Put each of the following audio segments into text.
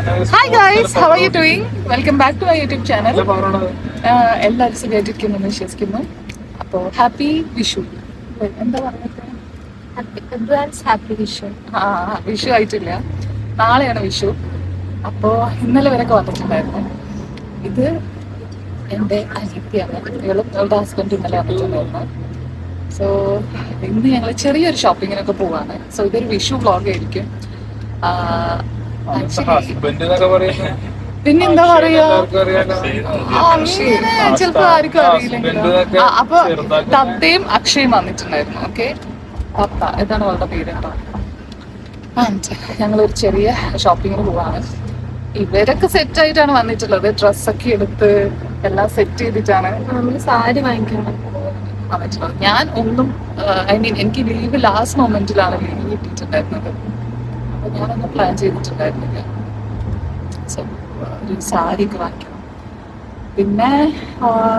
Hi guys, how are you doing? Welcome back to our YouTube channel. എല്ലാവരും സുഖമായിട്ടിരിക്കുന്നു എന്ന് വിശ്വസിക്കുന്നു. അപ്പോൾ ഹാപ്പി വിഷു. എന്താ പറയുക? Advance happy Vishu. വിഷു ആയിട്ടില്ല, നാളെയാണ് വിഷു. അപ്പോൾ ഇന്നലെ വരെയൊക്കെ വന്നിട്ടുണ്ടായിരുന്നു. ഇത് എൻ്റെ അനിയത്തിയാണ്, അവളുടെ ഹസ്ബൻഡ് ഇന്നലെ വന്നിട്ടുണ്ടായിരുന്നു. സോ ഇന്ന് ഞങ്ങൾ ചെറിയൊരു ഷോപ്പിങ്ങിനൊക്കെ പോവാണ്. സോ ഇതൊരു വിഷു വ്ളോഗ് ആയിരിക്കും. പിന്നെന്താ പറയാ, ചിലപ്പോ ആർക്കും അറിയില്ലെങ്കിലും. അപ്പൊ തത്തയും അക്ഷയും വന്നിട്ടുണ്ടായിരുന്നു. ഓക്കെ, തത്ത ഇതാണ് അവളുടെ പേര് കേട്ടോ. ഞങ്ങളൊരു ചെറിയ ഷോപ്പിങ്ങിന് പോവാണ്. ഇവരൊക്കെ സെറ്റ് ആയിട്ടാണ് വന്നിട്ടുള്ളത്. ഡ്രസ്സൊക്കെ എടുത്ത് എല്ലാം സെറ്റ് ചെയ്തിട്ടാണ് നമ്മള് സാരി വാങ്ങിക്കണം വന്നിട്ടുള്ളത്. ഞാൻ ഒന്നും എനിക്ക് ലീവ് ലാസ്റ്റ് മൊമെന്റിലാണ് ലീവ് കിട്ടിയിട്ടുണ്ടായിരുന്നത്. അപ്പൊ ഞാനൊന്നും പ്ലാൻ ചെയ്തിട്ടുണ്ടായിരുന്നില്ല. സോ ഒരു സാരി ഒക്കെ വാങ്ങിക്കണം. പിന്നെ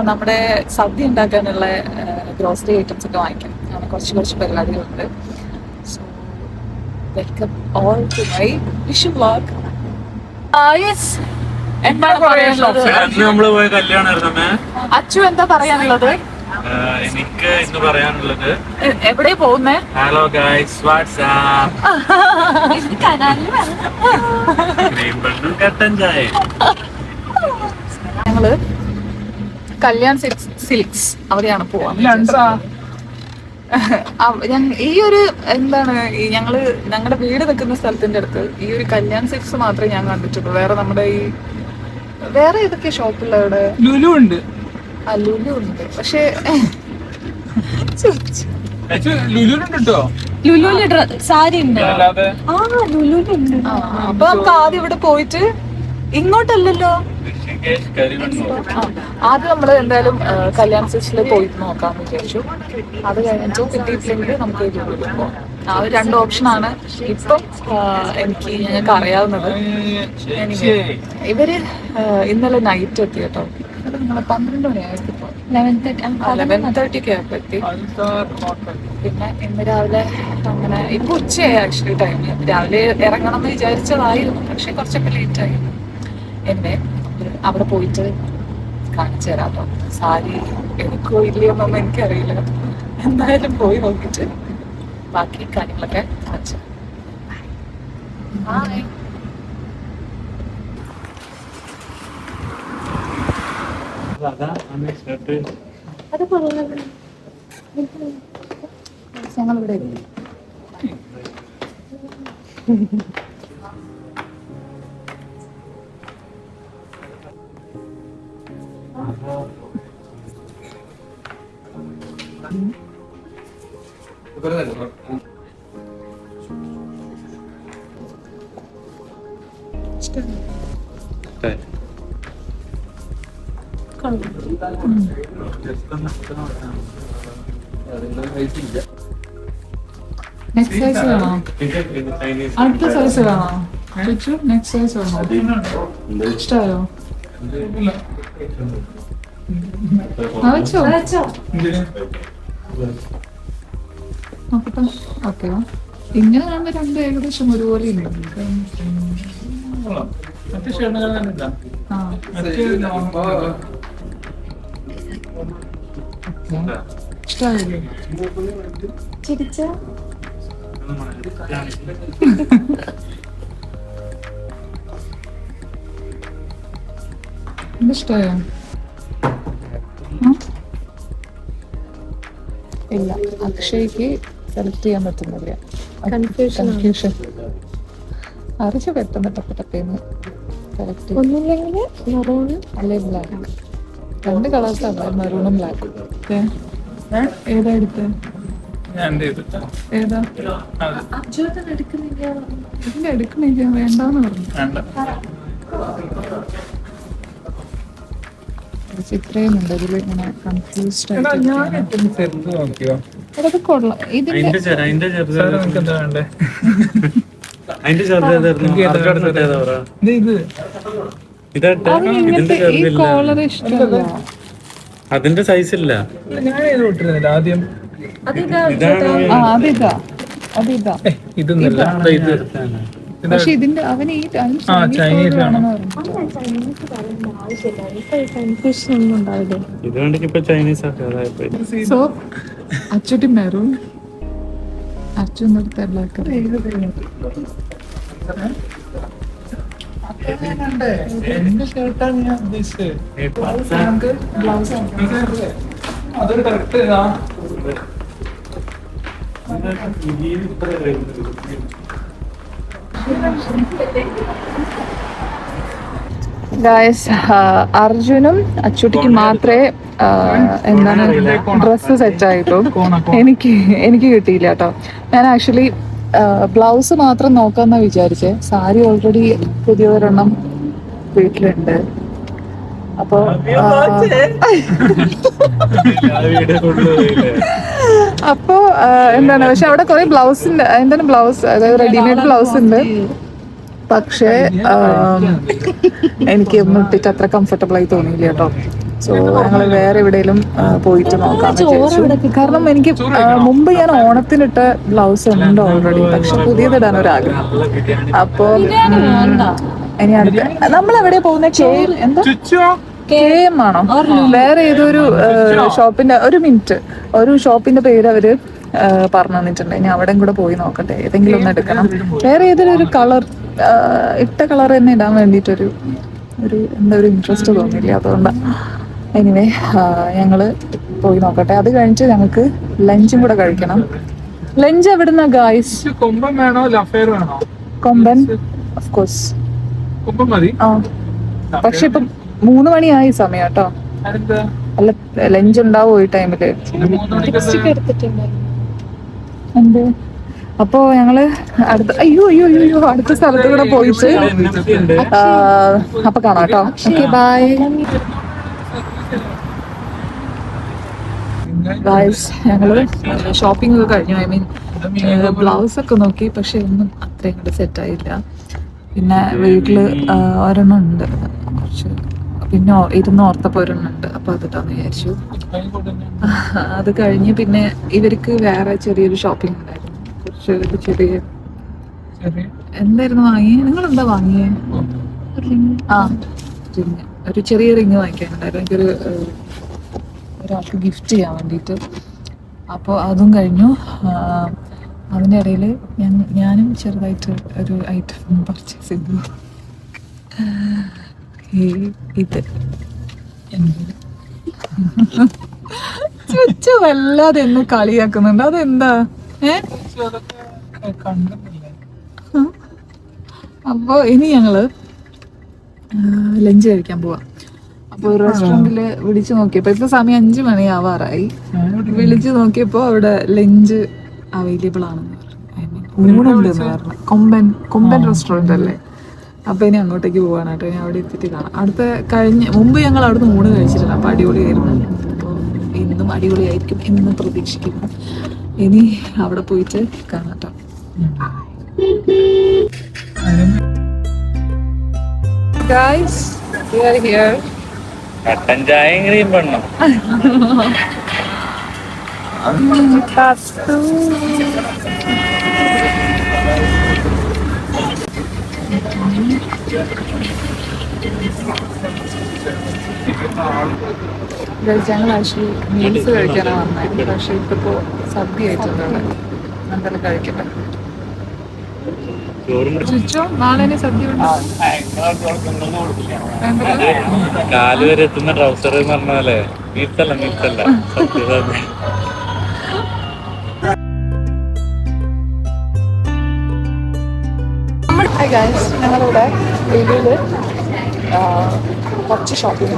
നമ്മുടെ സദ്യ ഉണ്ടാക്കാനുള്ള ഗ്രോസറി ഐറ്റംസ് ഒക്കെ വാങ്ങിക്കണം. അങ്ങനെ കുറച്ച് പരിപാടികളുണ്ട്. So welcome all to my Vishu vlog. എന്താണ് പറയാനുള്ളത്? അച്ചു എന്താ പറയാനുള്ളത്? എനിക്ക് ഇന്ന് പറയാനുള്ളത്, എവിടെ പോകുന്നേ? ഹലോ ഗൈസ്, വാട്സ്ആപ്പ് കട്ടൻ ചായ. ഞങ്ങള് കല്യാൺ സിൽക്സ് അവിടെയാണ് പോവാൻ. ഈ ഒരു എന്താണ്, ഞങ്ങളുടെ വീട് നിൽക്കുന്ന സ്ഥലത്തിന്റെ അടുത്ത് ഈ ഒരു കല്യാൺ സിൽക്സ് മാത്രമേ ഞാൻ കണ്ടിട്ടുള്ളൂ. വേറെ നമ്മുടെ വേറെ ഏതൊക്കെ ഷോപ്പുള്ള അവിടെ? ലുലു ഉണ്ട്. ലുലു ഉണ്ട്, പക്ഷേ ലുലുലുണ്ട് സാരി ഉണ്ട്. ലുലുലുണ്ട്. അപ്പൊ നമുക്ക് ആദ്യം ഇവിടെ പോയിട്ട്, ഇങ്ങോട്ടല്ലല്ലോ, ആദ്യം നമ്മള് എന്തായാലും കല്യാൺ സിൽക്സിൽ പോയിട്ട് നോക്കാന്ന് വിചാരിച്ചു. അത് കഴിഞ്ഞിട്ട് കിട്ടിയിട്ടില്ലെങ്കിൽ നമുക്ക് ലുലുവിൽ പോകാം. ആ ഒരു രണ്ട് ഓപ്ഷനാണ് ഇപ്പം ഞങ്ങൾക്ക് അറിയാവുന്നത്. ഇവര് ഇന്നലെ നൈറ്റ് എത്തി കേട്ടോ. അത് നിങ്ങളെ 12 മണിയായിരുന്നു. 11:30 ആയപ്പോ എത്തി. പിന്നെ ഇന്ന് രാവിലെ അങ്ങനെ ഇപ്പൊ ഉച്ചയായി ആക്ച്വലി ടൈം. രാവിലെ ഇറങ്ങണം എന്ന് വിചാരിച്ചതായിരുന്നു, പക്ഷെ കുറച്ചൊക്കെ ലേറ്റായി. എന്നെ അവിടെ പോയിട്ട് കാണിച്ചു തരാം കേട്ടോ. സാരി എടുക്കോ ഇല്ലയോന്നൊന്നും എനിക്കറിയില്ല. എന്തായാലും പോയി നോക്കിയിട്ട് ബാക്കി കാര്യങ്ങളൊക്കെ കാണിച്ചു. ഹായ്. ഞങ്ങളിവിടെ നെക്സ്റ്റ് സൈസ് വേണോ? അടുത്ത സൈസ് വേണോ? നെക്സ്റ്റ് സൈസ് വേണോ? ഇഷ്ടമായോ? വെച്ചോ നോക്കട്ടെ. ഓക്കെ, ഇങ്ങനെ കാണുമ്പോ രണ്ട് ഏകദേശം ഒരുപോലെ ഇഷ്ടമായില്ലേ? ചിരിച്ച ഇഷ്ടമായോ? ഇല്ല, അക്ഷയ്ക്ക് സെലക്ട് ചെയ്യാൻ പറ്റുന്നില്ല. കൺഫ്യൂഷൻ അറിച്ച് പെട്ടെന്ന് ടപ്പേന്ന് സെലക്ട് അല്ലേ ബ്ലാക്ക്. രണ്ട് കളേഴ്സാണ്, മെറൂണും ബ്ലാക്കും. ഏതാ എടുത്ത്? ഏതാ എടുക്കണില്ല, വേണ്ടാന്ന് പറഞ്ഞു. ഇത്രയും ഉണ്ട് ഇതിൽ, ഇങ്ങനെ കൺഫ്യൂസ്ഡ് ആയിട്ട്. അതൊക്കെ കൊള്ളാം. ഈ കോളർ ഇഷ്ടമല്ല. അതിന്റെ സൈസ് ഇല്ല. ആദ്യം അതിതാ ഇതൊന്നല്ല. പക്ഷെ ഇതിന്റെ അവന് ഈ Chinese ആണ്. കൺഫ്യൂഷൻ ഉണ്ടാവില്ലേ. ഇതുകൊണ്ട് ഇപ്പൊ ചൈനീസ് ഒക്കെ അതായത് സോ അച്ചുട്ടി മെറൂൺ, അച്ഛൻ എടുത്ത ബ്ലാക്ക്. എന്റെ ഷർട്ടാണ് ഞാൻ ഉദ്ദേശിച്ചത്. നമുക്ക് ബ്ലൗസ് അതൊരു കറക്റ്റ് ഗായ്സ്, അർജുനും അച്ചുട്ടിക്കും മാത്രമേ എന്താണ് ഡ്രസ്സ് സെറ്റ് ആയിട്ടു. എനിക്ക് കിട്ടിയില്ല കേട്ടോ. ഞാൻ ആക്ച്വലി ബ്ലൗസ് മാത്രം നോക്കാന്നാ വിചാരിച്ചേ. സാരി ഓൾറെഡി പുതിയൊരെണ്ണം വീട്ടിലുണ്ട്. അപ്പോ അപ്പോ എന്താണ്, പക്ഷെ അവിടെ കുറെ ബ്ലൗസിന്റെ എന്താണ് ബ്ലൗസ്, അതായത് റെഡിമെയ്ഡ് ബ്ലൗസ് ഉണ്ട്. പക്ഷേ എനിക്ക് ഒന്നും ഇട്ടിട്ട് അത്ര കംഫർട്ടബിൾ ആയി തോന്നിയില്ല കേട്ടോ. സോ ഞങ്ങൾ വേറെ എവിടെയെങ്കിലും പോയിട്ട് നോക്കാം വിചാരിച്ചു. കാരണം എനിക്ക് മുമ്പ് ഞാൻ ഓണത്തിനിട്ട ബ്ലൗസ് ഉണ്ട് ഓൾറെഡി, പക്ഷെ പുതിയതിടാൻ ഒരാഗ്രഹം. അപ്പോ ഇനി അടുത്ത നമ്മൾ എവിടെ പോകുന്ന എന്താ KM ആണോ വേറെ ഏതൊരു ഷോപ്പിന്റെ, ഒരു ഷോപ്പിന്റെ പേര് അവര് പറഞ്ഞു തന്നിട്ടുണ്ട്. ഇനി അവിടെ കൂടെ പോയി നോക്കട്ടെ, ഏതെങ്കിലും ഒന്ന് എടുക്കണം. വേറെ ഏതൊരു ഒരു കളർ, ഇട്ട കളർ തന്നെ ഇടാൻ വേണ്ടിയിട്ടൊരു എന്താ ഒരു ഇൻട്രസ്റ്റ് തോന്നിയില്ല. അതുകൊണ്ടാണ്. എനിവേ ഞങ്ങള് പോയി നോക്കട്ടെ. അത് കഴിഞ്ഞിട്ട് ഞങ്ങൾക്ക് ലഞ്ചും കൂടെ കഴിക്കണം. ലഞ്ച് എവിടുന്ന ഗായ്സ്? കൊമ്പൻ വേണോ ലഫയർ വേണോ? കൊമ്പൻ ഓഫ് കോഴ്സ്. കൊമ്പൻ മതി. ആ പക്ഷെ ഇപ്പം 3 മണിയായി സമയം കേട്ടോ. അല്ല ലഞ്ച് ഉണ്ടാവോ ഈ ടൈമില്? എന്ത്? അപ്പോ ഞങ്ങള് അടുത്ത സ്ഥലത്ത് കൂടെ പോയിട്ട് അപ്പൊ കാണാം കേട്ടോ. Okay bye guys. ഞങ്ങള് ഷോപ്പിംഗ് ഒക്കെ കഴിഞ്ഞു. ഐ മീൻ ബ്ലൗസ് ഒക്കെ നോക്കി, പക്ഷെ ഒന്നും അത്ര ഇങ്ങോട്ട് സെറ്റ് ആയില്ല. പിന്നെ വീട്ടില് ഒരെണ്ണം ഉണ്ട് കുറച്ച്, പിന്നെ ഇരുന്ന് ഓർത്തപ്പോ ഒരെണ്ണം ഉണ്ട്. അപ്പൊ അതിട്ടാന്ന് വിചാരിച്ചു. അത് കഴിഞ്ഞ് പിന്നെ ഇവർക്ക് വേറെ ചെറിയൊരു ഷോപ്പിംഗ് ഉണ്ടായിരുന്നു. കുറച്ച് ചെറിയ എന്തായിരുന്നു വാങ്ങിയേ? നിങ്ങൾ എന്താ വാങ്ങിയേ? ആ റിങ്, ഒരു ചെറിയ റിങ് വാങ്ങിക്കാനുണ്ടായിരുന്നു ഒരാൾക്ക് ഗിഫ്റ്റ് ചെയ്യാൻ വേണ്ടിയിട്ട്. അപ്പോൾ അതും കഴിഞ്ഞു. അതിൻ്റെ ഇടയിൽ ഞാനും ചെറുതായിട്ട് ഒരു ഐറ്റം പർച്ചേസ് ചെയ്തു. ഇത് ചുച്ചു വല്ലാതെ എന്നെ കളിയാക്കുന്നുണ്ട്. അതെന്താ? അപ്പോൾ ഇനി ഞങ്ങള് ലഞ്ച് കഴിക്കാൻ പോവാം. അപ്പോൾ റെസ്റ്റോറൻറ്റില് വിളിച്ചു നോക്കിയപ്പോൾ ഇപ്പൊ സമയം 5 മണിയാവാറായി. വിളിച്ചു നോക്കിയപ്പോൾ അവിടെ ലഞ്ച് അവൈലബിൾ ആണെന്ന് പറഞ്ഞു. ഊണുണ്ടെന്ന് പറഞ്ഞു. കൊമ്പൻ റെസ്റ്റോറന്റ് അല്ലേ. അപ്പൊ ഇനി അങ്ങോട്ടേക്ക് പോവാണ് കേട്ടോ. ഇനി അവിടെ എത്തിയിട്ട് കാണാം. മുമ്പ് ഞങ്ങൾ അവിടുന്ന് ഊണ് കഴിച്ചിട്ടുണ്ട്. അപ്പൊ അടിപൊളിയായിരുന്നു. അപ്പോൾ ഇന്നും അടിപൊളിയായിരിക്കും എന്ന് പ്രതീക്ഷിക്കുന്നു. ഇനി അവിടെ പോയിട്ട് കാണാം കേട്ടോ. Guys, we are here. കട്ടൻ ചായയും ക്രീം പെണ്ണും. ഞങ്ങൾ ആക്ച്വലി മീൽസ് കഴിക്കാനാണ് വന്നത്. പക്ഷെ ഇപ്പൊ സദ്യ ആയിട്ടുണ്ട്. എന്തായാലും കഴിക്കട്ടെ. ചുച്ചോ നാളെ സദ്യ കാല് വരെ എത്തുന്ന ട്രൗസർ എന്ന് പറഞ്ഞാലേ മീൽസല്ല സത്യ. ഞങ്ങളിവിടെ ഡൽഹിയില് കുറച്ച് ഷോപ്പിംഗ്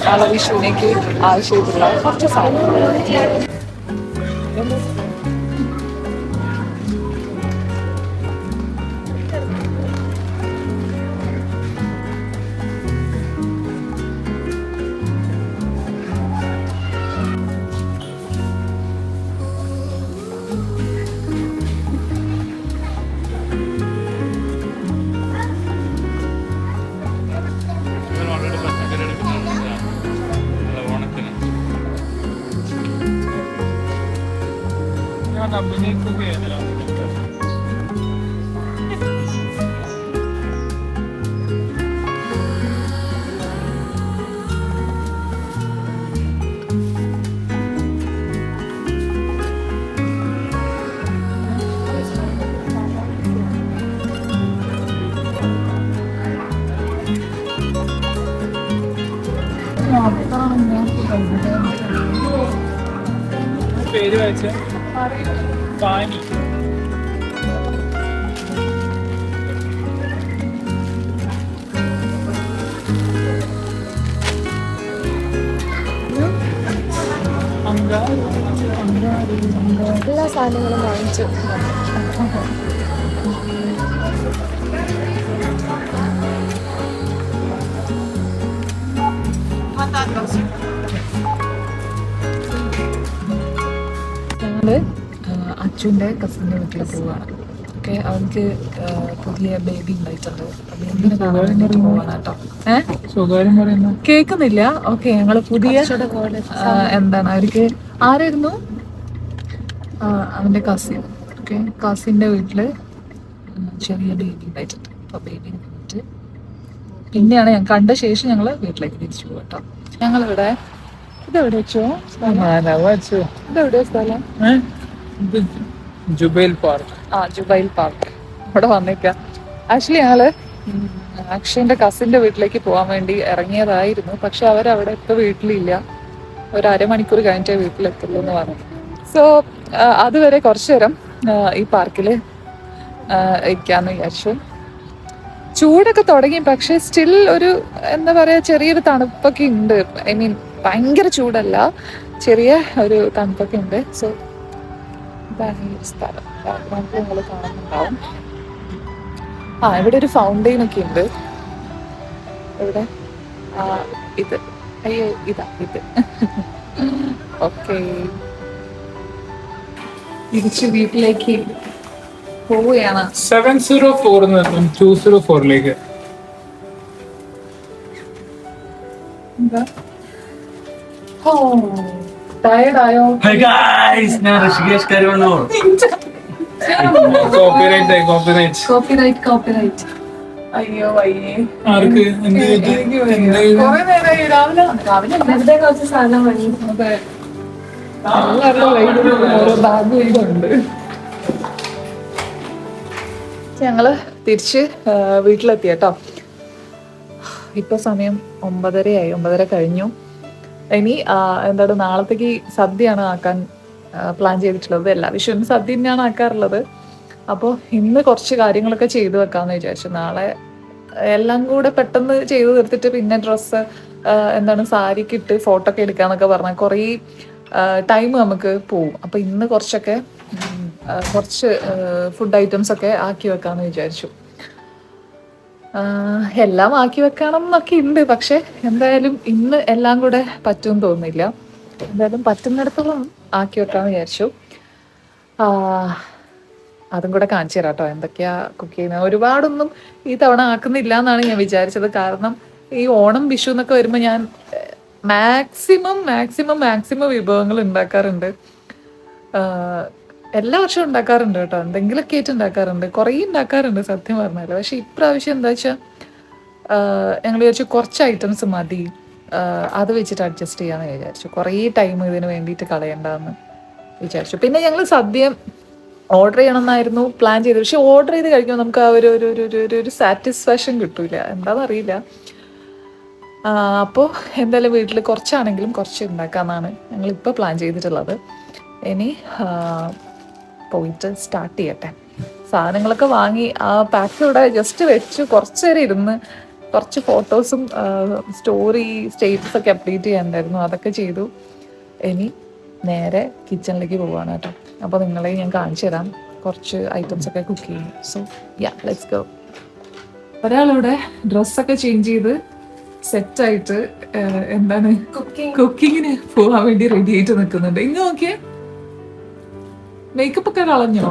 നാളെ വിഷുവിനേക്ക് ആവശ്യമായിട്ടുള്ള കുറച്ച് സാധനങ്ങൾ. പേര് വായിച്ച പാനി. എല്ലാ സാധനങ്ങളും വാങ്ങിച്ചു. ഞങ്ങള് അച്ഛൻ്റെ കസിൻ്റെ വീട്ടിൽ പോവാണ്. ഓക്കെ, അവൾക്ക് പുതിയ ബേബി ഉണ്ടായിട്ടുണ്ട്. പോവാനാട്ടോ. സ്വകാര്യം പറയുന്നു കേൾക്കുന്നില്ല. ഓക്കെ, ഞങ്ങള് പുതിയ എന്താണ് അവർക്ക് ആരായിരുന്നു അവന്റെ കസിൻ. ഓക്കെ, കസിന്റെ വീട്ടില് ചെറിയ ബേബി ഉണ്ടായിട്ടുണ്ട്. അപ്പൊ ബേബി കഴിഞ്ഞിട്ട് പിന്നെയാണ് ഞാൻ കണ്ട ശേഷം ഞങ്ങള് വീട്ടിലേക്ക് തിരിച്ചു പോകാം കേട്ടോ. ഞങ്ങളിവിടെ ഇതെവിടെ വെച്ചോ? ഇതെവിടെയോ സ്ഥലം? Jubail park. Jubail park. അവിടെ വന്നേക്കാം. ആക്ച്വലി ഞങ്ങള് അക്ഷയന്റെ കസിന്റെ വീട്ടിലേക്ക് പോകാൻ വേണ്ടി ഇറങ്ങിയതായിരുന്നു. പക്ഷെ അവരവിടെ ഇപ്പൊ വീട്ടിലില്ല. ഒരു അരമണിക്കൂർ കഴിഞ്ഞിട്ടേ വീട്ടിലെത്തുള്ളൂ എന്ന് പറഞ്ഞു. സോ അതുവരെ കുറച്ചു നേരം ഈ പാർക്കില് ഇരിക്കാന്ന് വിചാരിച്ചു. ചൂടൊക്കെ തുടങ്ങി, പക്ഷെ സ്റ്റിൽ ഒരു എന്താ പറയാ ചെറിയൊരു തണുപ്പൊക്കെ ഉണ്ട്. ഐ മീൻ ഭയങ്കര ചൂടല്ല, ചെറിയ ഒരു തണുപ്പൊക്കെ ഉണ്ട്. സോ ഇതാണ് ഈ സ്ഥലം. ബാക്ക്ഗ്രൗണ്ടിൽ നിങ്ങൾ കാണുന്നുണ്ടാവും. ഇവിടെ ഒരു ഫൗണ്ടെയിൻ ഒക്കെ ഉണ്ട്. ഇവിടെ ഇത് അയ്യോ ഇതാ ഇത്. ഓക്കെ, തിരിച്ച് വീട്ടിലേക്ക് പോവുകയാണ്. 704 204 ടയർഡായോ? ഞാൻ ഋഷികേഷ് കരുവണ്ണൂർ. കോപ്പിറൈറ്റ്. അയ്യോ അയ്യേ, ആർക്ക് കുറെ നേരമായി. രാവിലെ കുറച്ച് സാധനം വാങ്ങി. അതെ, എല്ലാവരുടെ കയ്യിലും ഓരോ ബാഗ് ഉണ്ട്. ഞങ്ങള് തിരിച്ച് വീട്ടിലെത്തി കേട്ടോ. ഇപ്പൊ സമയം 9:30 9:30 കഴിഞ്ഞു. ഇനി എന്താണ് നാളത്തേക്ക് സദ്യയാണ് ആക്കാൻ പ്ലാൻ ചെയ്തിട്ടുള്ളത്. എല്ലാ വിഷുവിനും സദ്യ തന്നെയാണ് ആക്കാറുള്ളത്. അപ്പോൾ ഇന്ന് കുറച്ച് കാര്യങ്ങളൊക്കെ ചെയ്തു വെക്കാമെന്ന് വിചാരിച്ചു. നാളെ എല്ലാം കൂടെ പെട്ടെന്ന് ചെയ്തു തീർത്തിട്ട് പിന്നെ ഡ്രസ്സ് എന്താണ് സാരിക്ക് ഇട്ട് ഫോട്ടോ ഒക്കെ എടുക്കാന്നൊക്കെ പറഞ്ഞാൽ കുറേ ടൈം നമുക്ക് പോവും. അപ്പോൾ ഇന്ന് കുറച്ച് ഫുഡ് ഐറ്റംസ് ഒക്കെ ആക്കി വെക്കാമെന്ന് വിചാരിച്ചു. എല്ലാം ആക്കി വെക്കണം എന്നൊക്കെ ഉണ്ട്, പക്ഷെ എന്തായാലും ഇന്ന് എല്ലാം കൂടെ പറ്റുമെന്ന് തോന്നുന്നില്ല. എന്തായാലും പറ്റുന്നിടത്തോളം ആക്കി വെക്കാമെന്ന് വിചാരിച്ചു. അതും കൂടെ കാണിച്ചു തരാം കേട്ടോ, എന്തൊക്കെയാ കുക്ക് ചെയ്യുന്നത്. ഒരുപാടൊന്നും ഈ തവണ ആക്കുന്നില്ല എന്നാണ് ഞാൻ വിചാരിച്ചത്. കാരണം ഈ ഓണം വിഷു എന്നൊക്കെ വരുമ്പോൾ ഞാൻ മാക്സിമം വിഭവങ്ങൾ ഉണ്ടാക്കാറുണ്ട്. എല്ലാ വർഷവും ഉണ്ടാക്കാറുണ്ട് കേട്ടോ, എന്തെങ്കിലുമൊക്കെ ആയിട്ട് ഉണ്ടാക്കാറുണ്ട്. കുറേ ഉണ്ടാക്കാറുണ്ട് സത്യം പറഞ്ഞാൽ. പക്ഷെ ഇപ്രാവശ്യം എന്താ വെച്ചാൽ ഞങ്ങൾ വിചാരിച്ചു കുറച്ച് ഐറ്റംസ് മതി, അത് വെച്ചിട്ട് അഡ്ജസ്റ്റ് ചെയ്യാമെന്ന് വിചാരിച്ചു. കുറേ ടൈം ഇതിന് വേണ്ടിയിട്ട് കളയണ്ടെന്ന് വിചാരിച്ചു. പിന്നെ ഞങ്ങൾ സദ്യ ഓർഡർ ചെയ്യണമെന്നായിരുന്നു പ്ലാൻ ചെയ്തത്. പക്ഷെ ഓർഡർ ചെയ്ത് കഴിക്കുമ്പോൾ നമുക്ക് ആ ഒരു സാറ്റിസ്ഫാക്ഷൻ കിട്ടൂല, എന്താണെന്നറിയില്ല. അപ്പോൾ എന്തായാലും വീട്ടിൽ കുറച്ചാണെങ്കിലും കുറച്ച് ഉണ്ടാക്കാമെന്നാണ് ഞങ്ങളിപ്പോൾ പ്ലാൻ ചെയ്തിട്ടുള്ളത്. ഇനി പോയിട്ട് സ്റ്റാർട്ട് ചെയ്യട്ടെ. സാധനങ്ങളൊക്കെ വാങ്ങി ആ പാക്കിലൂടെ ജസ്റ്റ് വെച്ച് കുറച്ച് നേരം ഇരുന്ന് കുറച്ച് ഫോട്ടോസും സ്റ്റോറി സ്റ്റേറ്റസ് ഒക്കെ അപ്ഡേറ്റ് ചെയ്യാനുണ്ടായിരുന്നു, അതൊക്കെ ചെയ്തു. ഇനി നേരെ കിച്ചണിലേക്ക് പോവാണ് കേട്ടോ. അപ്പോൾ നിങ്ങളെ ഞാൻ കാണിച്ചു തരാം കുറച്ച് ഐറ്റംസ് ഒക്കെ കുക്ക് ചെയ്യും. So let's go. ഒരാളിവിടെ ഡ്രസ്സൊക്കെ ചേഞ്ച് ചെയ്ത് സെറ്റായിട്ട് എന്താണ് കുക്കിങ്ങിന് പോകാൻ വേണ്ടി റെഡി ആയിട്ട് നിൽക്കുന്നുണ്ട്. ഇങ്ങ് നോക്കിയേ, മേക്കപ്പ് ഒക്കെ കളഞ്ഞോ?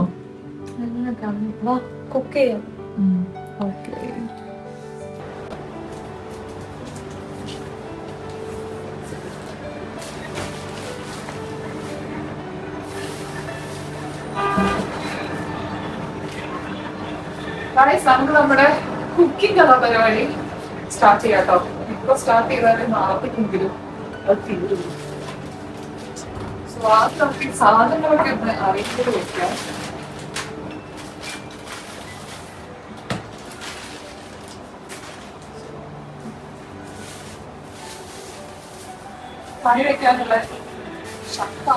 കുക്ക് ചെയ്യാം. ഓക്കെ, നമുക്ക് നമ്മുടെ കുക്കിംഗ് കലാപരിപാടി സ്റ്റാർട്ട് ചെയ്യാം കേട്ടോ. ഇപ്പൊ സ്റ്റാർട്ട് ചെയ്താലും നാളത്തേക്കെങ്കിലും അത് തീരും. നമുക്ക് സാധനങ്ങളൊക്കെ ഒന്ന് അറിയിച്ചത് വെക്കാം. കറി വെക്കാനുള്ള ചക്ക,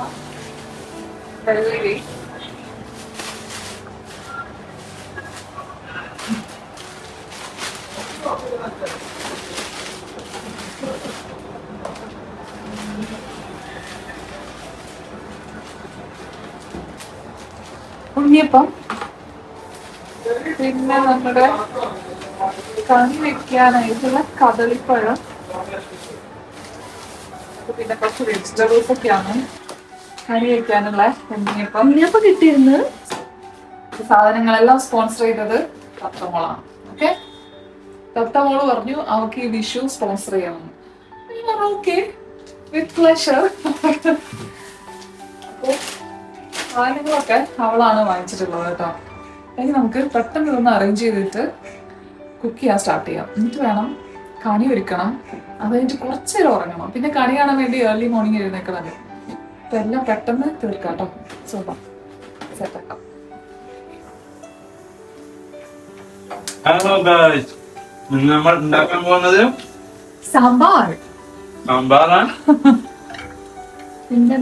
വെള്ളരി, ഉണ്ണിയപ്പം, പിന്നെ നമ്മുടെ കറി വെക്കാനായിട്ടുള്ള കദളിപ്പഴം, പിന്നെ കുറച്ച് വെജിറ്റബിൾസ് ഒക്കെയാണ് കറി വെക്കാനുള്ള ഉണ്ണിയപ്പം കിട്ടിയിരുന്നു. സാധനങ്ങളെല്ലാം സ്പോൺസർ ചെയ്തത് തത്തമോളാണ്. ഓക്കെ, തത്തമോള് പറഞ്ഞു അവർക്ക് ഈ വിഷു സ്പോൺസർ ചെയ്യണം. Okay, with pleasure. അപ്പോൾ സാധനങ്ങളൊക്കെ അവളാണ് വാങ്ങിച്ചിട്ടുള്ളത് കേട്ടോ. ഇനി നമുക്ക് പെട്ടെന്ന് ഇതൊന്ന് അറേഞ്ച് ചെയ്തിട്ട് കുക്ക് ചെയ്യാൻ സ്റ്റാർട്ട് ചെയ്യാം. എന്നിട്ട് വേണം കണി ഒരുക്കണം. അത് കഴിഞ്ഞിട്ട് കുറച്ച് നേരം ഉറങ്ങണം. പിന്നെ കണി കാണാൻ വേണ്ടി ഏർലി മോർണിംഗ് എഴുന്നേക്കണല്ലോ. അപ്പൊ എല്ലാം പെട്ടെന്ന് തീർക്കാം കേട്ടോ. സൂപ്പർ, സെറ്റാക്കാം. ഹലോ ഗായ്സ്, ഇന്ന് നമ്മൾ ഉണ്ടാക്കാൻ പോകുന്നത് സാമ്പാർ. സാമ്പാറാണ്. പിന്നെ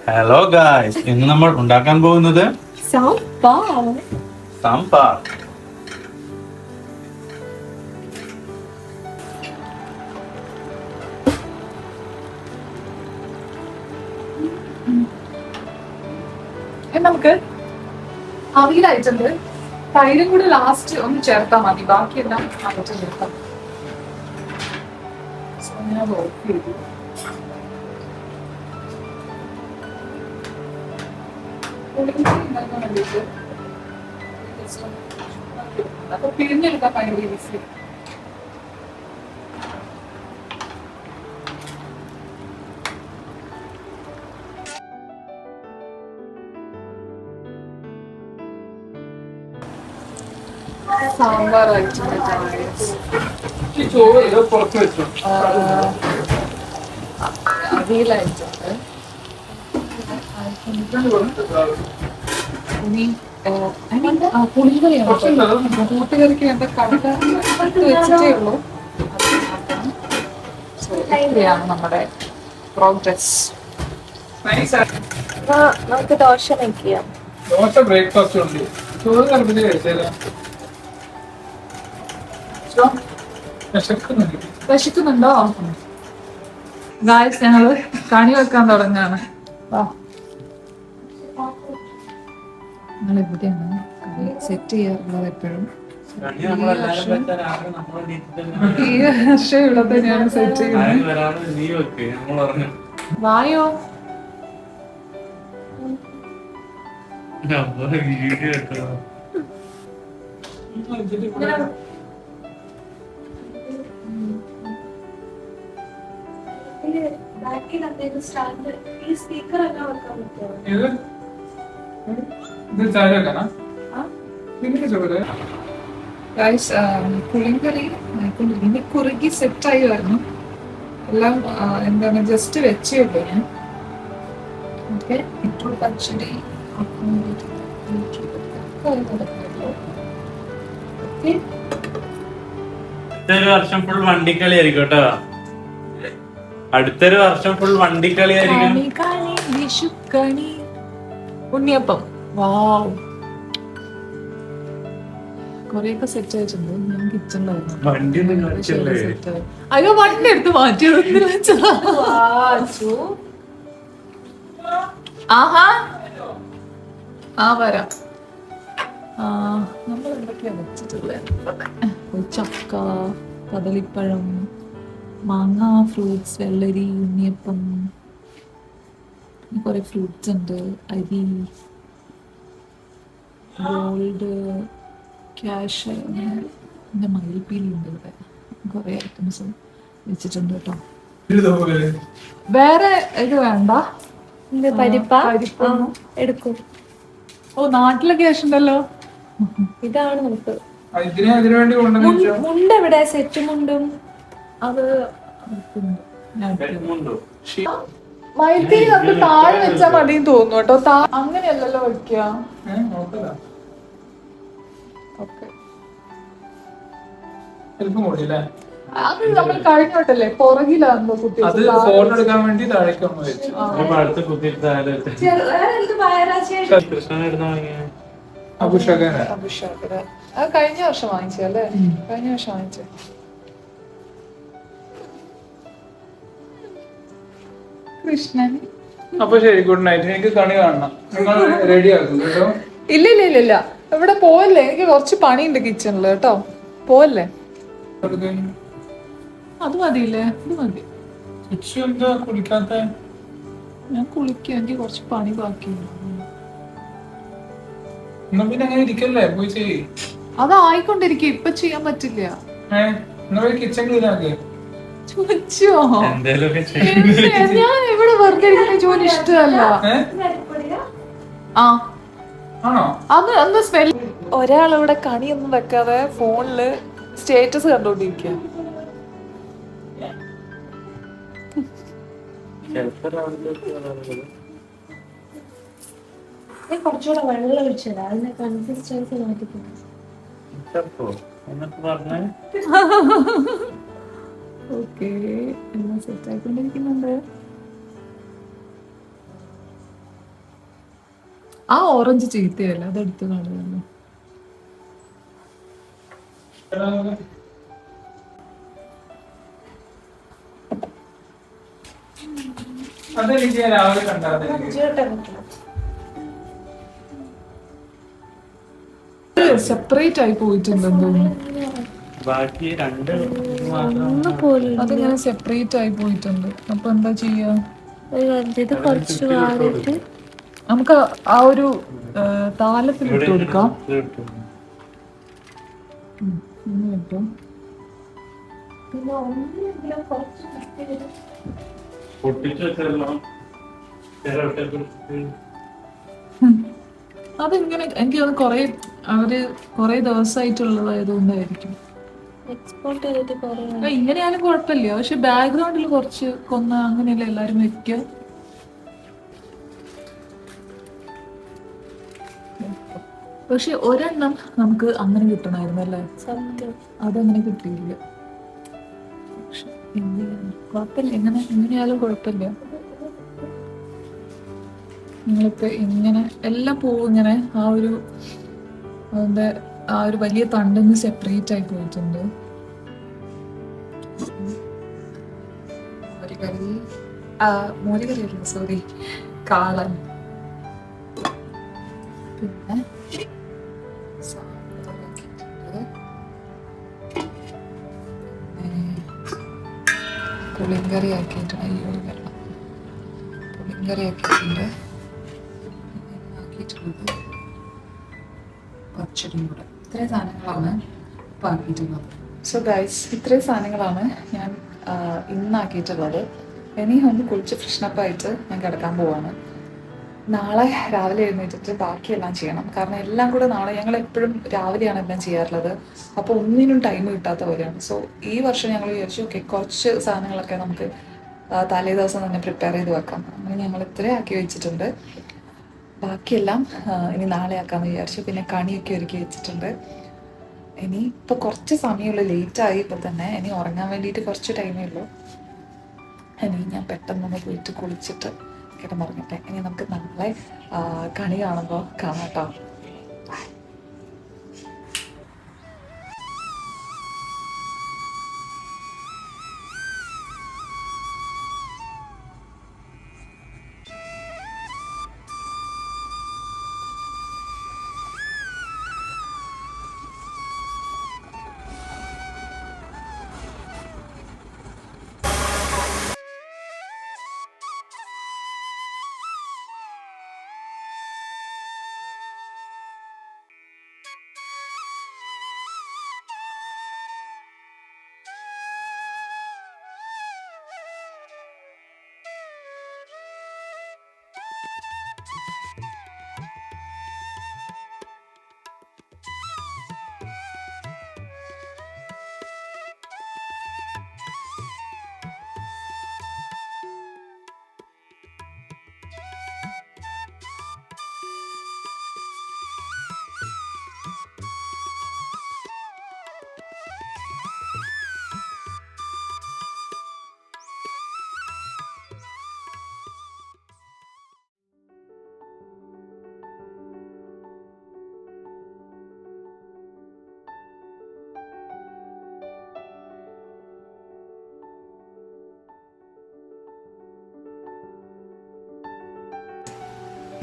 ഹലോ ഗായ്സ്, ഇന്ന് നമ്മൾ ഉണ്ടാക്കാൻ പോകുന്നത് സാമ്പാർ. സാമ്പാർ. നമുക്ക് അവിയലായിട്ടുണ്ട്. തൈരും കൂടി ലാസ്റ്റ് ഒന്ന് ചേർത്താൽ മതി. ബാക്കിയെല്ലാം ആയിട്ട് ചേർത്താം. അപ്പൊ പിരിഞ്ഞെടുക്കാൻ ഭയങ്കര ഈസി. സാമ്പാർ ചോറ് പുറത്ത് വെച്ചു. അവിയലായിട്ടുണ്ട്. ഇനി പുളികറിയാണ്. കൂട്ടുകറിക്ക് വേണ്ട കടല വെച്ചിട്ടേ ഉള്ളൂ. ഇത്രയാണ് നമ്മുടെ പ്രോഗ്രസ്. നമുക്ക് ദോശ വെക്കാം. ദോശ ബ്രേക്ക്ഫാസ്റ്റ് ഉണ്ട്. ചോറ് കറുപ്പിച്ച് കഴിച്ചാലോ? വിശക്കുന്നുണ്ടോ? ഗായ്സ്, ഞങ്ങള് കണി വെക്കാൻ തുടങ്ങാണ്. ഞങ്ങൾ എവിടെയാണ് കണി സെറ്റ് ചെയ്യാറുള്ളത് എപ്പോഴും? ഈ വർഷം ഇവിടെ തന്നെയാണ് സെറ്റ് ചെയ്യുന്നത്. വായോ. ഈ സ്പീക്കർ എല്ലാം വെക്കാൻ പറ്റുമോ? ഇത് ചായ വെക്കാനാ? പിന്നെ ചോറ് പുളിങ്കറി ഇനി കുറുകി സെറ്റായി വരണം. എല്ലാം എന്താണ് ജസ്റ്റ് വെച്ചേ ഉള്ളൂ ഞാൻ. ഓക്കെ, പച്ചടി അടുത്തൊരു വർഷം ഫുൾ വണ്ടിക്കളി ആയിരിക്കും കേട്ടോ. അടുത്തൊരു വർഷം ഫുൾ വണ്ടിക്കളി ആയിരിക്കും. ഉണ്ണിയപ്പം. വാവ്, കൊറേയൊക്കെ സെറ്റ് ആയിട്ടുണ്ട്. ഞാൻ കിച്ചണിലായിരുന്നു. വണ്ടി ഒന്നും കാണിച്ചല്ലേ? അയ്യോ, വണ്ടി എടുത്ത് മാറ്റി. ആഹാ, വരാം. നമ്മൾ എന്തൊക്കെയാ വെച്ചിട്ടുള്ളത്? ചക്ക, കദളിപ്പഴം, മാങ്ങ, ഫ്രൂട്ട്സ്, വെള്ളരി, ഉണ്ണിയപ്പം, കുറെ ഫ്രൂട്ട്സ് ഉണ്ട്, അരി, ഗോൾഡ്, ക്യാഷ്, പിന്നെ മയിൽപ്പീലി ഉണ്ട്. ഇവിടെ കുറെ ഐറ്റംസ് വെച്ചിട്ടുണ്ട് കേട്ടോ. വേറെ ഇത് വേണ്ട. പരിപ്പ എടുക്കും. ഓ, നാട്ടിലെ ക്യാഷ് ഉണ്ടല്ലോ. ഇതാണ് നമുക്ക് ഇതിനുവേണ്ടി കൊണ്ടുവന്നു. മുണ്ട് എവിടെ? സെറ്റ് മുണ്ടും അത് മയിൽപ്പീലി നമുക്ക് താഴെ വെച്ചാൽ മതിയെന്ന് തോന്നുന്നു കേട്ടോ. അങ്ങനെയല്ലല്ലോ വെക്കുക. ചിലപ്പം കൂടിയല്ലേ? അത് നമ്മൾ കഴിഞ്ഞോട്ടല്ലേ പുറകിലാകുമ്പോ കുട്ടി അത് ഫോട്ടോ എടുക്കാൻ വേണ്ടി താഴേക്ക് വന്നു വെച്ചു. അടുത്ത് കുത്തിയിട്ട് കൃഷ്ണൻ എടുത്ത് വാങ്ങിയ അഭിഷേകനെ അഭിഷേക് അത് കഴിഞ്ഞ വർഷം വാങ്ങിച്ചല്ലേ? കഴിഞ്ഞ വർഷം വാങ്ങിച്ചു. കൃഷ്ണൻ അപ്പൊ ശരി, ഗുഡ് നൈറ്റ്. എനിക്ക് കണി കാണണം. നിങ്ങൾ റെഡി ആക്കും കേട്ടോ. ഇല്ല ഇല്ല ഇല്ല ഇല്ല, ഇവിടെ പോവല്ലേ, എനിക്ക് കുറച്ച് പണിയുണ്ട് കിച്ചണില് കേട്ടോ. പോവല്ലേ? അത് മതിയില്ലേ? ഇത് മതി. എന്താ കുളിക്കാത്ത? ഞാൻ കുളിക്കാം, എനിക്ക് കുറച്ച് പണി ബാക്കിയുണ്ട്. എന്നാ പിന്നെ അങ്ങനെ ഇരിക്കല്ലേ, പോയി ചെയ്യ്. അതായിക്കൊണ്ടിരിക്കും, ഇപ്പൊ ചെയ്യാൻ പറ്റില്ല. എന്നാ പോയി കിച്ചൺ ക്ലീൻ ആക്ക്. ചോദിച്ചോ? എന്തേലൊക്കെ ഞാൻ ഇവിടെ വെറുതെ ഇരിക്കുന്ന ജോലി ഇഷ്ടമല്ല. ആ ആണോ? അത് അന്ന് സ്മെൽ. ഒരാളിവിടെ കണിയൊന്നും വെക്കാതെ ഫോണില് സ്റ്റേറ്റസ് കണ്ടോണ്ടിരിക്കുക. കുറച്ചുകൂടെ വെള്ളം ഒഴിച്ചതാ, അതിനെ കൺസിസ്റ്റൻസി മാറ്റിക്കുന്നു. ഓക്കെ, എല്ലാം സെറ്റ് ആയിക്കൊണ്ടിരിക്കുന്നുണ്ട്. ആ ഓറഞ്ച് ചീത്തയല്ല, അതെടുത്ത് കാണുമല്ലോ. അതെനിക്ക് രാവിലെ കണ്ടാതെ. സെപ്പറേറ്റ് ആയി പോയിട്ടുണ്ടെന്ന് തോന്നുന്നു. ബാക്കി രണ്ട് അതിങ്ങനെ സെപ്പറേറ്റ് ആയി പോയിട്ടുണ്ട്. അപ്പൊ എന്താ ചെയ്യാ? ഇത് കുറച്ച് മാറിയിട്ട് നമുക്ക് ആ ഒരു താലത്തിൽ ഇട്ട് കൊടുക്കാം. ഇങ്ങനെ ഇട്ടോ. പിന്നെ ഒന്നിനെങ്കിലും കുറച്ച് പൊട്ടിച്ചു വെച്ചല്ലോ. അതിങ്ങനെ എനിക്ക് തോന്നുന്നു കൊറേ ദിവസമായിട്ടുള്ളതായതുകൊണ്ടായിരിക്കും. എക്സ്പോർട്ട് ചെയ്തിട്ട് കുറേ ഇങ്ങനെയാലും കുഴപ്പമില്ല, പക്ഷെ ബാക്ക്ഗ്രൗണ്ടിൽ കുറച്ച് കൊന്ന അങ്ങനെയല്ല എല്ലാരും വെക്കുക. പക്ഷെ ഒരെണ്ണം നമുക്ക് അങ്ങനെ കിട്ടണമായിരുന്നു അല്ലേ? സത്യം അതങ്ങനെ കിട്ടിയില്ല. പക്ഷെ കുഴപ്പമില്ല, എങ്ങനെയാലും കുഴപ്പമില്ല. നിങ്ങളിപ്പോ ഇങ്ങനെ എല്ലാം പൂവും ഇങ്ങനെ അതിന്റെ ആ ഒരു വലിയ തണ്ടിന്ന് സെപ്പറേറ്റ് ആയി പോയിട്ടുണ്ട്. മോരുകറി അല്ല, സോറി, കാളൻ. പിന്നെ പുളിങ്കറി ആക്കിയിട്ടുണ്ട്. അയ്യോ വെള്ളം. പുളിങ്കറി ആക്കിയിട്ടുണ്ട്. ആക്കിയിട്ടുള്ളത് പച്ചടിയും കൂടെ. ഇത്രയും സാധനങ്ങളാണ് ഇപ്പം ആക്കിയിട്ടുള്ളത്. സോ ഗൈസ്, ഇത്രയും സാധനങ്ങളാണ് ഞാൻ ഇന്നാക്കിയിട്ടുള്ളത്. ഇനി ഒന്ന് കുളിച്ച് ഫ്രഷ്നപ്പായിട്ട് ഞാൻ കിടക്കാൻ പോവാണ്. നാളെ രാവിലെ എഴുന്നേറ്റിട്ട് ബാക്കിയെല്ലാം ചെയ്യണം. കാരണം എല്ലാം കൂടെ നാളെ ഞങ്ങൾ എപ്പോഴും രാവിലെയാണ് എല്ലാം ചെയ്യാറുള്ളത്. അപ്പോൾ ഒന്നിനും ടൈം കിട്ടാത്ത പോലെയാണ്. സോ ഈ വർഷം ഞങ്ങൾ വിചാരിച്ചു ഓക്കെ, കുറച്ച് സാധനങ്ങളൊക്കെ നമുക്ക് തലേ ദിവസം തന്നെ പ്രിപ്പയർ ചെയ്ത് വെക്കാം. അങ്ങനെ ഞങ്ങൾ ഇത്രയും ആക്കി വെച്ചിട്ടുണ്ട്. ബാക്കിയെല്ലാം ഇനി നാളെ ആക്കാമെന്ന് വിചാരിച്ചു. പിന്നെ കണിയൊക്കെ ഒരുക്കി വെച്ചിട്ടുണ്ട്. ഇനി ഇപ്പോൾ കുറച്ച് സമയമുള്ളൂ, ലേറ്റായി ഇപ്പോൾ തന്നെ. ഇനി ഉറങ്ങാൻ വേണ്ടിയിട്ട് കുറച്ച് ടൈമേ ഉള്ളൂ. ഇനി ഞാൻ പെട്ടെന്നൊന്ന് പോയിട്ട് കുളിച്ചിട്ട് കിടന്നുറങ്ങട്ടെ. ഇനി നമുക്ക് നാളെ കണി കാണുമ്പോൾ കാണാം കേട്ടോ.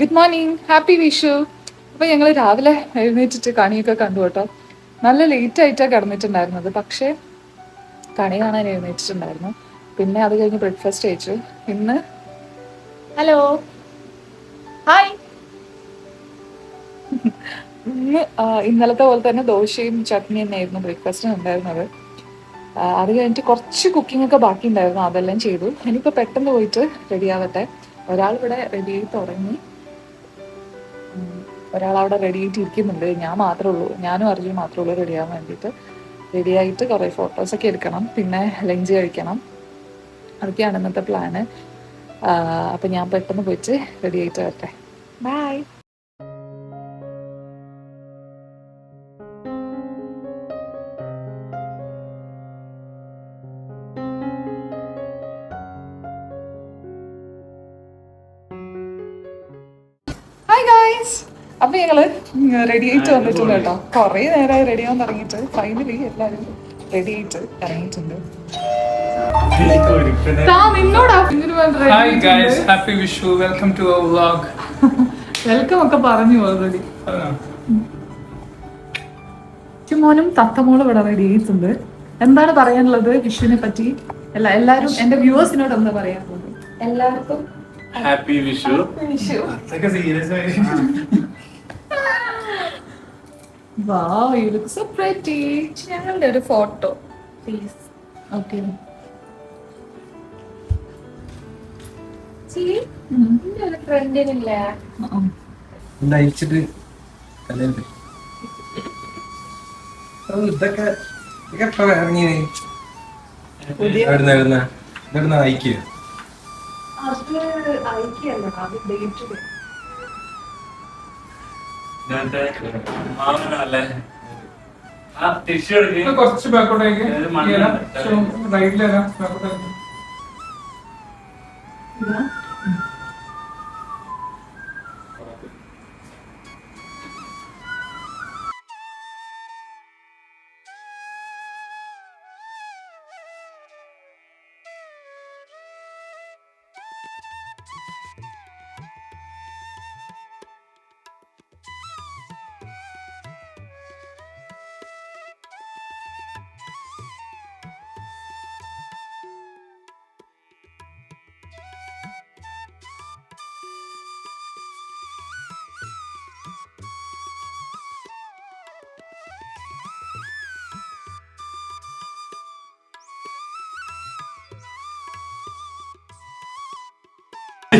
Good morning, happy Vishu. അപ്പോൾ ഞങ്ങൾ രാവിലെ എഴുന്നേറ്റിട്ട് കണിയൊക്കെ കണ്ടു കേട്ടോ. നല്ല ലേറ്റ് ആയിട്ടാണ് കിടന്നിട്ടുണ്ടായിരുന്നത്, പക്ഷേ കണി കാണാൻ എഴുന്നേറ്റിട്ടുണ്ടായിരുന്നു. പിന്നെ അത് കഴിഞ്ഞ് ബ്രേക്ക്ഫാസ്റ്റ് കഴിച്ചു. ഇന്ന് ഹലോ ഹായ് ഇന്ന് ഇന്നലത്തെ പോലെ തന്നെ ദോശയും ചട്നി തന്നെയായിരുന്നു ബ്രേക്ക്ഫാസ്റ്റിന് ഉണ്ടായിരുന്നത്. അത് കഴിഞ്ഞിട്ട് കുറച്ച് കുക്കിംഗ് ഒക്കെ ബാക്കി ഉണ്ടായിരുന്നു, അതെല്ലാം ചെയ്തു. ഇനിയിപ്പോൾ പെട്ടെന്ന് പോയിട്ട് റെഡി ആവട്ടെ. ഒരാൾ ഇവിടെ റെഡി ആയി തുടങ്ങി, ഒരാൾ അവിടെ റെഡി ആയിട്ട് ഇരിക്കുന്നുണ്ട്. ഞാനും അർജുൻ മാത്രമേ ഉള്ളൂ റെഡി ആവാൻ വേണ്ടിയിട്ട്. റെഡി ആയിട്ട് കുറേ ഫോട്ടോസൊക്കെ എടുക്കണം, പിന്നെ ലഞ്ച് കഴിക്കണം. അതൊക്കെയാണ് ഇന്നത്തെ പ്ലാന്. അപ്പം ഞാൻ പെട്ടെന്ന് പോയിട്ട് റെഡി ആയിട്ട് വരട്ടെ. ബൈ. ഹായ് ഗായ്സ്, അപ്പൊ ഞങ്ങള് റെഡി ആയിട്ട് വന്നിട്ടുണ്ട് കേട്ടോ. കുറേ നേരമായി റെഡി ആവാൻ തുടങ്ങിയിട്ട്. ഫൈനലി എല്ലാവരും റെഡി ആയിട്ട് ഇറങ്ങിയിട്ടുണ്ട്. Hi guys, happy Vishu, welcome to our vlog. Welcome ഒക്കെ പറഞ്ഞു ഓൾറെഡി. മോനും തത്തമോളും ഇവിടെ റെഡി ആയിട്ടുണ്ട്. എന്താണ് പറയാനുള്ളത് വിഷുവിനെ പറ്റി? എല്ലാരും എന്റെ വ്യൂവേഴ്സിനോട് എന്താ പറയാനുള്ളത്? എല്ലാവർക്കും happy Vishu. Wow, you look so pretty. ഞങ്ങളുടെ ഒരു ഫോട്ടോ പ്ലീസ്. Okay. ഒരു ഫ്രണ്ടിനില്ല. അയച്ചിട്ട് ഇതൊക്കെ ഇറങ്ങി അയക്കുക. അത് ഐക്യല്ല, അത് ഡേറ്റ്. കുറച്ച് ബാക്കോട്ടേക്ക് റൈറ്റിലേരാ ബാക്കോട്ടേക്ക്.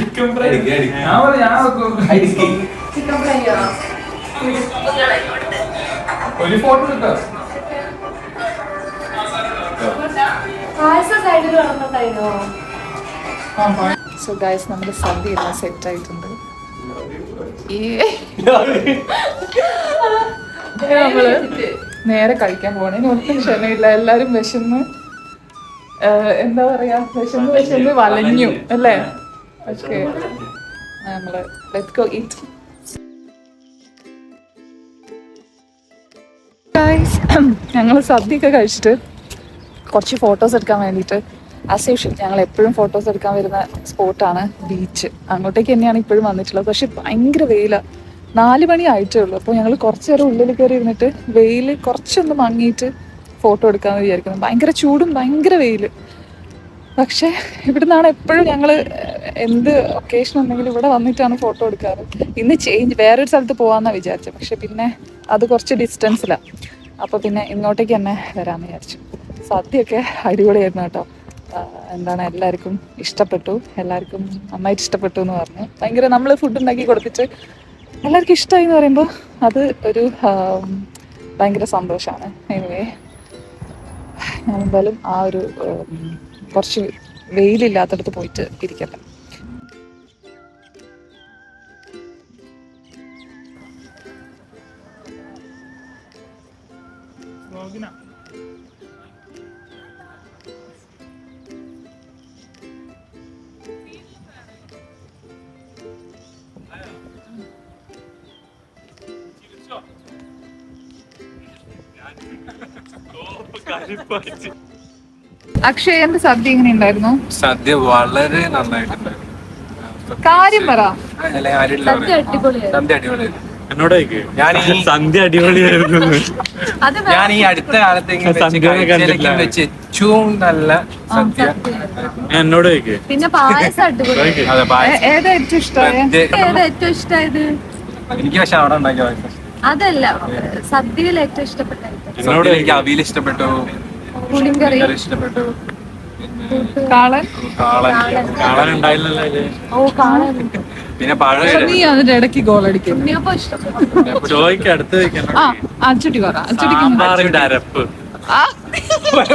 ചിക്കൻ ഫ്രൈ ഒരു ഫോട്ടോ എടുക്കാം. സൈഡിൽ വളർന്നിട്ടായിരുന്നോ? സോ ഗൈസ്, നമ്മുടെ സദ്യ എല്ലാം സെറ്റ് ആയിട്ടുണ്ട്. നമ്മള് നേരെ കഴിക്കാൻ പോകണേ. ഒട്ടും ക്ഷമയില്ല, എല്ലാരും വിശന്ന് എന്താ പറയാ, വിശന്ന് വലഞ്ഞു അല്ലേ? ഓക്കെ, നമ്മള് ലെറ്റ്സ് ഗോ ഈറ്റ്. ഞങ്ങൾ സദ്യയൊക്കെ കഴിച്ചിട്ട് കുറച്ച് ഫോട്ടോസ് എടുക്കാൻ വേണ്ടിയിട്ട് ആസ് യൂഷ്വൽ ഞങ്ങൾ എപ്പോഴും ഫോട്ടോസ് എടുക്കാൻ വരുന്ന സ്പോട്ടാണ് ബീച്ച്. അങ്ങോട്ടേക്ക് തന്നെയാണ് ഇപ്പോഴും വന്നിട്ടുള്ളത്. പക്ഷെ ഭയങ്കര വെയിലാണ്. 4 മണി ആയിട്ടേ ഉള്ളൂ. അപ്പോൾ ഞങ്ങൾ കുറച്ച് നേരം ഉള്ളിൽ കയറി ഇരുന്നിട്ട് വെയിൽ കുറച്ചൊന്ന് മങ്ങിയിട്ട് ഫോട്ടോ എടുക്കാമെന്ന് വിചാരിക്കുന്നു. ഭയങ്കര ചൂടും ഭയങ്കര വെയിൽ. പക്ഷേ ഇവിടെ നിന്നാണ് എപ്പോഴും ഞങ്ങൾ എന്ത് ഒക്കേഷൻ ഉണ്ടെങ്കിലും ഇവിടെ വന്നിട്ടാണ് ഫോട്ടോ എടുക്കാറ്. ഇന്ന് വേറൊരു സ്ഥലത്ത് പോകാമെന്നാണ് വിചാരിച്ചത്. പക്ഷെ പിന്നെ അത് കുറച്ച് ഡിസ്റ്റൻസിലാണ്. അപ്പോൾ പിന്നെ ഇങ്ങോട്ടേക്ക് തന്നെ വരാമെന്ന് വിചാരിച്ചു. സദ്യയൊക്കെ അടിപൊളിയായിരുന്നു കേട്ടോ. എന്താണ്, എല്ലാവർക്കും ഇഷ്ടപ്പെട്ടു. എല്ലാവർക്കും നന്നായിട്ട് ഇഷ്ടപ്പെട്ടു എന്ന് പറഞ്ഞു. ഭയങ്കര നമ്മൾ ഫുഡ് ഉണ്ടാക്കി കൊടുത്തിട്ട് എല്ലാവർക്കും ഇഷ്ടമായി എന്ന് പറയുമ്പോൾ അത് ഒരു ഭയങ്കര സന്തോഷമാണ്. എനിവേ, ഞാൻ എന്തായാലും ആ ഒരു കുറച്ച് വെയിലില്ലാത്തടത്ത് പോയിട്ട് ഇരിക്കട്ടെ. അക്ഷയന്റെ സദ്യ എങ്ങനെ ഉണ്ടായിരുന്നു? സദ്യ വളരെ നന്നായിട്ടുണ്ടായിരുന്നു. കാര്യം പറ. സദ്യ അടിപൊളിയായിരുന്നു. എന്നോട് സന്ധ്യ അടിപൊളിയായിരുന്നു. ഞാൻ ഈ അടുത്ത കാലത്ത് വെച്ച് ഏറ്റവും നല്ല സദ്യ. എന്നോട് പിന്നെ പായസം അടിപൊളിയായിരുന്നു. അതെ, പായസം. ഏതാ ഏറ്റവും ഇഷ്ടമായ? ഏതാ ഏറ്റവും ഇഷ്ടമായത്? എനിക്ക് പക്ഷെ അവിടെ ഉണ്ടാക്കിയ പായസം. അതല്ല, സദ്യയിൽ ഏറ്റവും ഇഷ്ടപ്പെട്ട item. സദ്യയിൽ എനിക്ക് അവിയൽ ഇഷ്ടപ്പെട്ടു, പുളിങ്കറി, കറി ഇഷ്ടപ്പെട്ടു, കാളൻ. കാണാൻ ഉണ്ടായില്ലല്ലോ അതില്. ഓ കാളൻ, പിന്നെ പഴം. നീ അതിന്റെ ഇടയ്ക്ക് ഗോൾ അടിക്കും. ഉണ്ണിയപ്പം ഇഷ്ടപ്പെട്ടു. ചോയ്ക്ക് അടുത്ത് വെക്കണം. ആ അച്ചുട്ടി പറ. അച്ചുട്ടിക്ക് സാമ്പാറിന്റെ അരപ്പ്. ആ,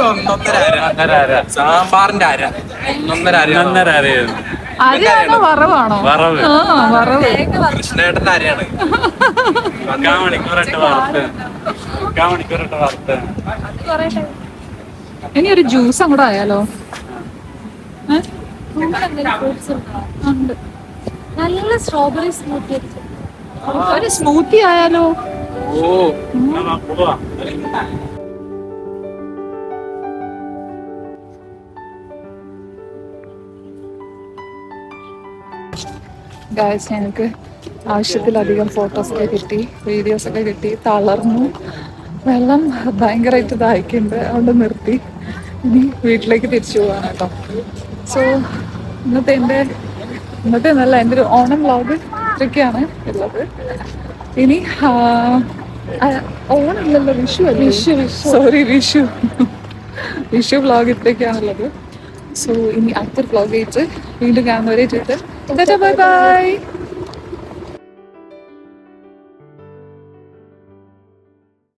ഒന്നൊന്നര അര സാമ്പാറിന്റെ അര, ഒന്നൊന്നര അര. ഒന്നര അരയായിരുന്നു. അരയാണോ വറവാണോ? വറവ്. ആ വറവ്. കൃഷ്ണേട്ടന്റെ അരയാണ്. 3 മണിക്കൂറിട്ട് വറുത്ത്. 3 മണിക്കൂറിട്ട് വറുത്ത്. ഇനി ഒരു ജ്യൂസ് അങ്ങോട്ട് ആയാലോ? ഫ്രൂട്ട്സ് ഉണ്ട്. നല്ല സ്ട്രോബെറി സ്മൂത്തി ഒരു സ്മൂത്തി ആയാലോ? ഓ, പോവാ. ഗായ്സ്, ഞങ്ങൾക്ക് ആവശ്യത്തിലധികം ഫോട്ടോസൊക്കെ കിട്ടി, വീഡിയോസൊക്കെ കിട്ടി. തളർന്നു. വെള്ളം ഭയങ്കരമായിട്ട് ദാഹിക്കുന്നുണ്ട്, അതുകൊണ്ട് നിർത്തി. ഇനി വീട്ടിലേക്ക് തിരിച്ചു പോകാൻ കേട്ടോ. സോ ഇന്നത്തെ നല്ല എൻ്റെ ഒരു ഓണം വ്ളോഗ് ഇത്രയൊക്കെയാണ് ഉള്ളത്. ഇനി ഓണമില്ലല്ലോ, വിഷു അല്ലേ? വിഷു വ്ളോഗ് ഇത്രയൊക്കെയാണുള്ളത്. സോ ഇനി അടുത്തൊരു വ്ളോഗ് ആയിട്ട് വീണ്ടും കാണുന്നവരെ ബൈ ബൈ.